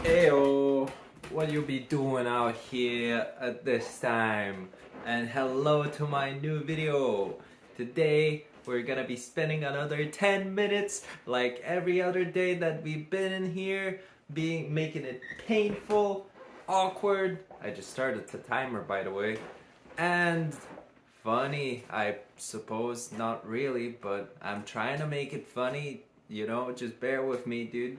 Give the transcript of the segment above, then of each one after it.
Heyo, what you be doing out here at this time? And hello to my new video. Today we're gonna be spending another 10 minutes like every other day that we've been in here, making it painful, awkward. I just started the timer, by the way. And funny, I suppose. Not really, but I'm trying to make it funny. Just bear with me, dude.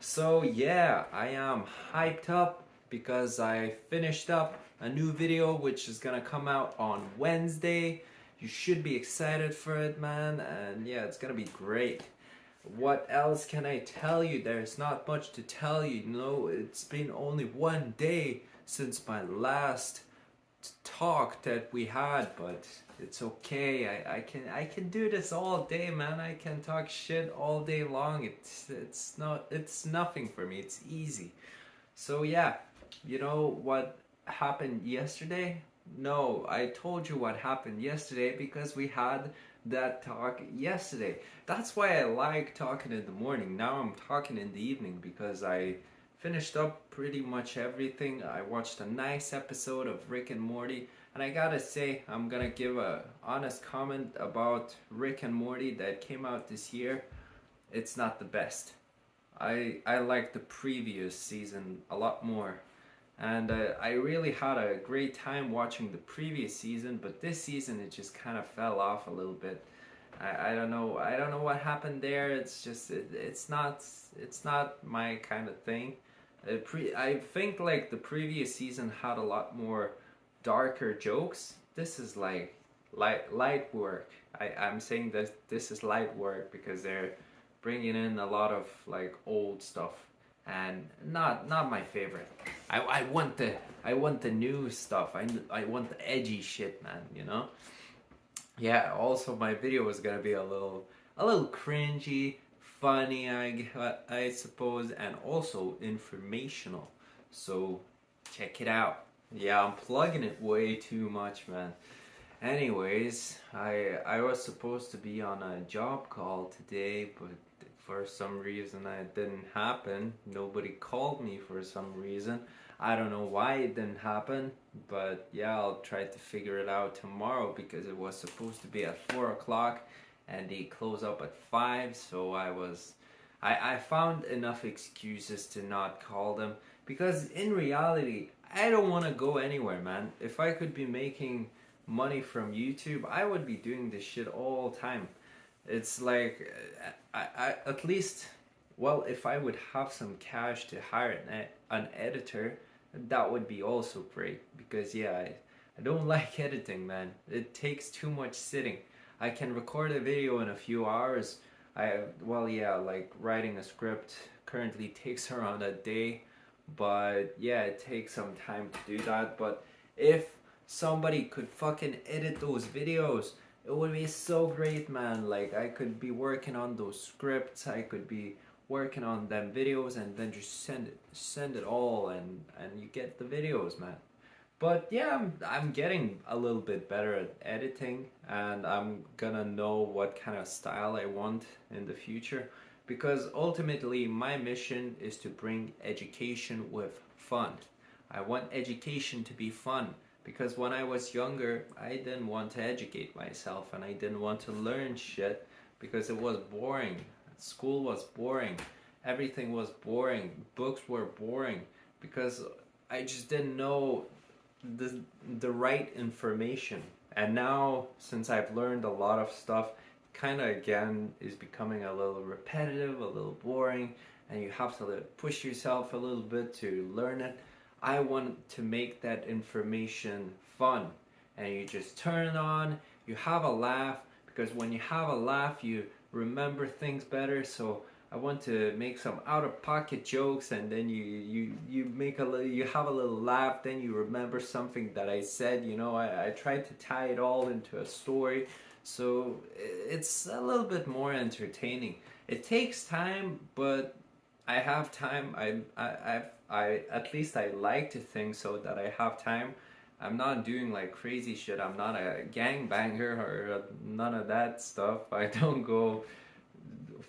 So yeah, I am hyped up because I finished up a new video which is gonna come out on Wednesday. You should be excited for it, man, and yeah, it's gonna be great. What else can I tell you? There's not much to tell you. It's been only one day since my last talk that we had, but it's okay. I can do this all day, man. I can talk shit all day long. It's nothing for me. It's easy. So yeah, you know what happened yesterday? No, I told you what happened yesterday because we had that talk yesterday. That's why I like talking in the morning. Now I'm talking in the evening because I finished up pretty much everything. I watched a nice episode of Rick and Morty, and I gotta say, I'm gonna give a honest comment about Rick and Morty that came out this year. It's not the best. I like the previous season a lot more. And I really had a great time watching the previous season, but this season it just kind of fell off a little bit. I don't know. I don't know what happened there. It's just it's not my kind of thing. I think like the previous season had a lot more darker jokes. This is like light work. I'm saying that this is light work because they're bringing in a lot of like old stuff and not my favorite. I want the new stuff. I want the edgy shit, man. Yeah. Also, my video was gonna be a little cringy, funny, I suppose, and also informational. So check it out. Yeah, I'm plugging it way too much, man. Anyways, I was supposed to be on a job call today, but for some reason it didn't happen. Nobody called me for some reason. I don't know why it didn't happen, but yeah, I'll try to figure it out tomorrow because it was supposed to be at 4 o'clock and they close up at 5. So I found enough excuses to not call them because in reality, I don't want to go anywhere, man. If I could be making money from YouTube, I would be doing this shit all the time. It's like, at least, well, if I would have some cash to hire an editor, that would be also great. Because, yeah, I don't like editing, man. It takes too much sitting. I can record a video in a few hours. Well, yeah, like writing a script currently takes around a day. But, yeah, it takes some time to do that. But if somebody could fucking edit those videos, it would be so great, man. Like, I could be working on those scripts, I could be working on them videos, and then just send it all, and you get the videos, man. But yeah, I'm getting a little bit better at editing, and I'm gonna know what kind of style I want in the future, because ultimately my mission is to bring education with fun. I want education to be fun because when I was younger, I didn't want to educate myself and I didn't want to learn shit because it was boring. School was boring. Everything was boring. Books were boring because I just didn't know the the right information. And now, since I've learned a lot of stuff, kind of again is becoming a little repetitive, a little boring, and you have to push yourself a little bit to learn it. I want to make that information fun, and you just turn it on, you have a laugh, because when you have a laugh, you remember things better. So I want to make some out of pocket jokes, and then you have a little laugh, then you remember something that I said. I tried to tie it all into a story, so it's a little bit more entertaining. It takes time, but I have time. I at least I like to think so that I have time. I'm not doing like crazy shit. I'm not a gangbanger or none of that stuff. I don't go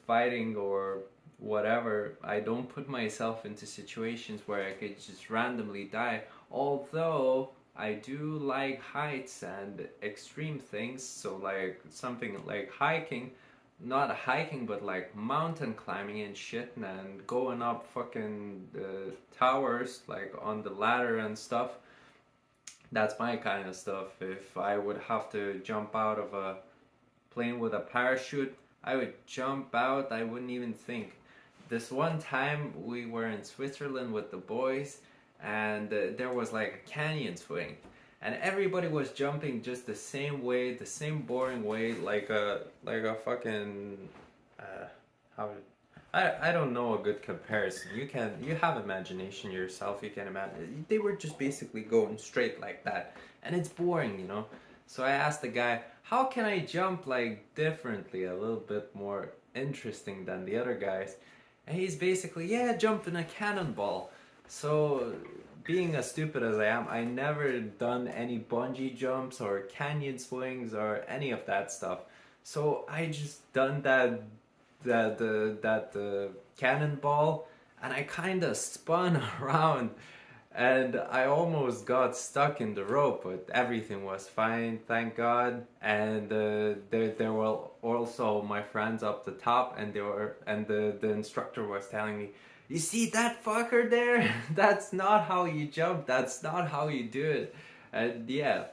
fighting or whatever. I don't put myself into situations where I could just randomly die. Although I do like heights and extreme things, so like something like hiking, not hiking, but like mountain climbing and shit, and going up fucking towers, like on the ladder and stuff. That's my kind of stuff. If I would have to jump out of a plane with a parachute, I would jump out. I wouldn't even think. This one time we were in Switzerland with the boys, and there was like a canyon swing, and everybody was jumping just the same way, the same boring way, like a fucking how I don't know a good comparison. You have imagination yourself. You can imagine they were just basically going straight like that, and it's boring, you know. So I asked the guy, "How can I jump like differently, a little bit more interesting than the other guys?" And he's basically, "Yeah, jump in a cannonball." So being as stupid as I am, I never done any bungee jumps or canyon swings or any of that stuff. So I just done that cannonball, and I kind of spun around, and I almost got stuck in the rope, but everything was fine, thank God. And there were also my friends up the top, and the instructor was telling me, "You see that fucker there? That's not how you jump. That's not how you do it." And yeah,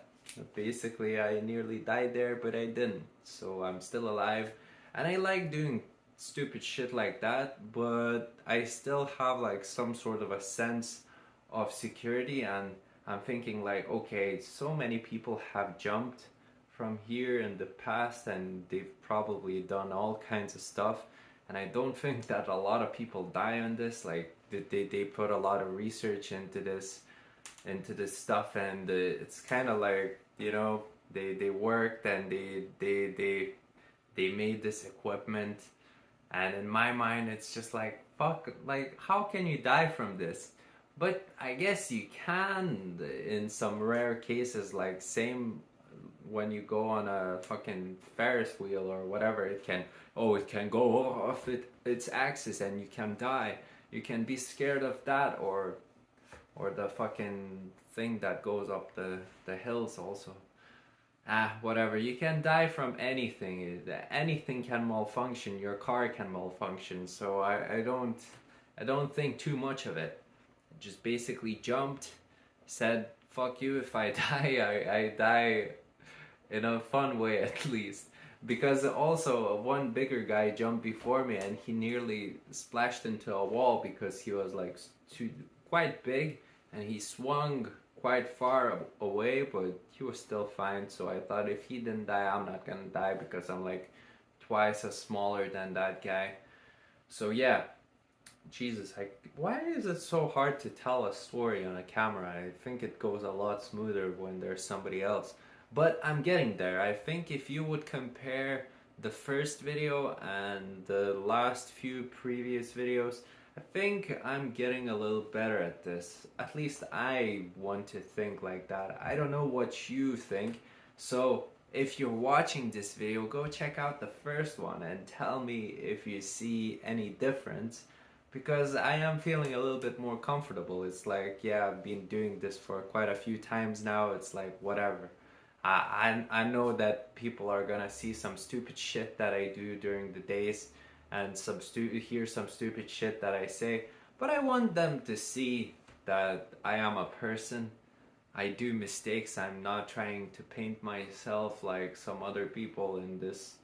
basically I nearly died there, but I didn't. So I'm still alive, and I like doing stupid shit like that, but I still have like some sort of a sense of security. And I'm thinking like, okay, so many people have jumped from here in the past, and they've probably done all kinds of stuff, and I don't think that a lot of people die on this. Like they put a lot of research into this stuff, and it's kind of like, you know, they worked, and they made this equipment. And in my mind, it's just like, fuck, like, how can you die from this? But I guess you can in some rare cases, like, same when you go on a fucking Ferris wheel or whatever, it can go off its axis and you can die. You can be scared of that, or the fucking thing that goes up the hills also. Whatever. You can die from anything. Anything can malfunction. Your car can malfunction. So I don't think too much of it. Just basically jumped, said fuck you. If I die, I die in a fun way at least. Because also one bigger guy jumped before me, and he nearly splashed into a wall because he was like too quite big, and he swung quite far away, but he was still fine. So I thought, if he didn't die, I'm not gonna die, because I'm like twice as smaller than that guy. So yeah, Jesus, why is it so hard to tell a story on a camera? I think it goes a lot smoother when there's somebody else. But I'm getting there. I think if you would compare the first video and the last few previous videos, I think I'm getting a little better at this. At least I want to think like that. I don't know what you think. So if you're watching this video, go check out the first one and tell me if you see any difference, because I am feeling a little bit more comfortable. It's like, yeah, I've been doing this for quite a few times now. It's like, whatever. I know that people are gonna see some stupid shit that I do during the days, and hear some stupid shit that I say, but I want them to see that I am a person. I do mistakes. I'm not trying to paint myself like some other people in this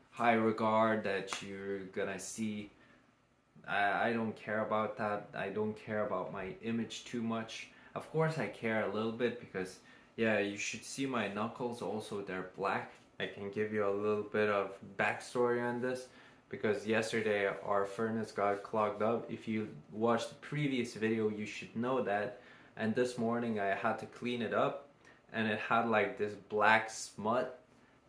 high regard that you're gonna see. I don't care about that. I don't care about my image too much. Of course, I care a little bit because, yeah, you should see my knuckles. Also, they're black. I can give you a little bit of backstory on this, because yesterday our furnace got clogged up. If you watched the previous video, you should know that. And this morning I had to clean it up, and it had like this black smut,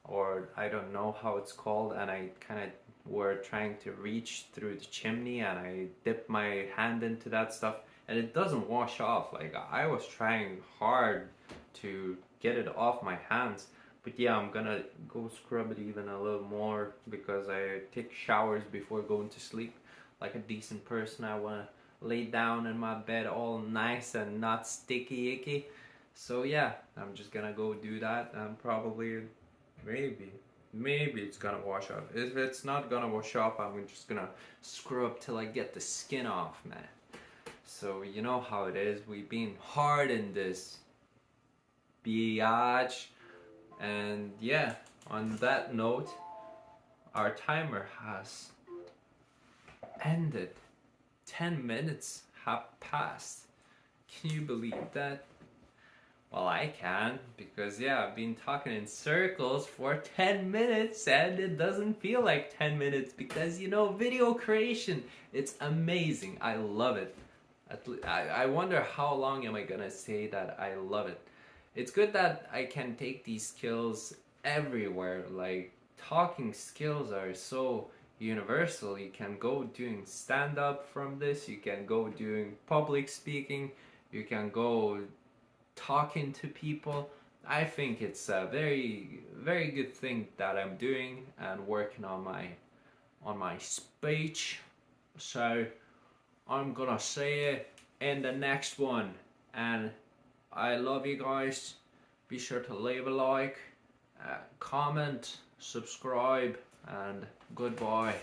or I don't know how it's called, and I kind of were trying to reach through the chimney, and I dipped my hand into that stuff, and it doesn't wash off. Like, I was trying hard to get it off my hands, but yeah, I'm gonna go scrub it even a little more, because I take showers before going to sleep. like a decent person. I want to lay down in my bed all nice and not sticky icky. So yeah, I'm just gonna go do that, and probably, maybe it's gonna wash up. If it's not gonna wash up, I'm just gonna scrub till I get the skin off, man. So you know how it is. We've been hard in this biatch, and yeah. On that note, our timer has ended. 10 minutes have passed. Can you believe that? Well, I can, because yeah, I've been talking in circles for 10 minutes and it doesn't feel like 10 minutes because video creation, it's amazing. I love it. I wonder how long am I gonna say that I love it. It's good that I can take these skills everywhere. Like, talking skills are so universal. You can go doing stand up from this, you can go doing public speaking, you can go talking to people. I think it's a very, very good thing that I'm doing and working on my speech. So I'm gonna see you in the next one, and I love you guys. Be sure to leave a like, comment, subscribe, and goodbye.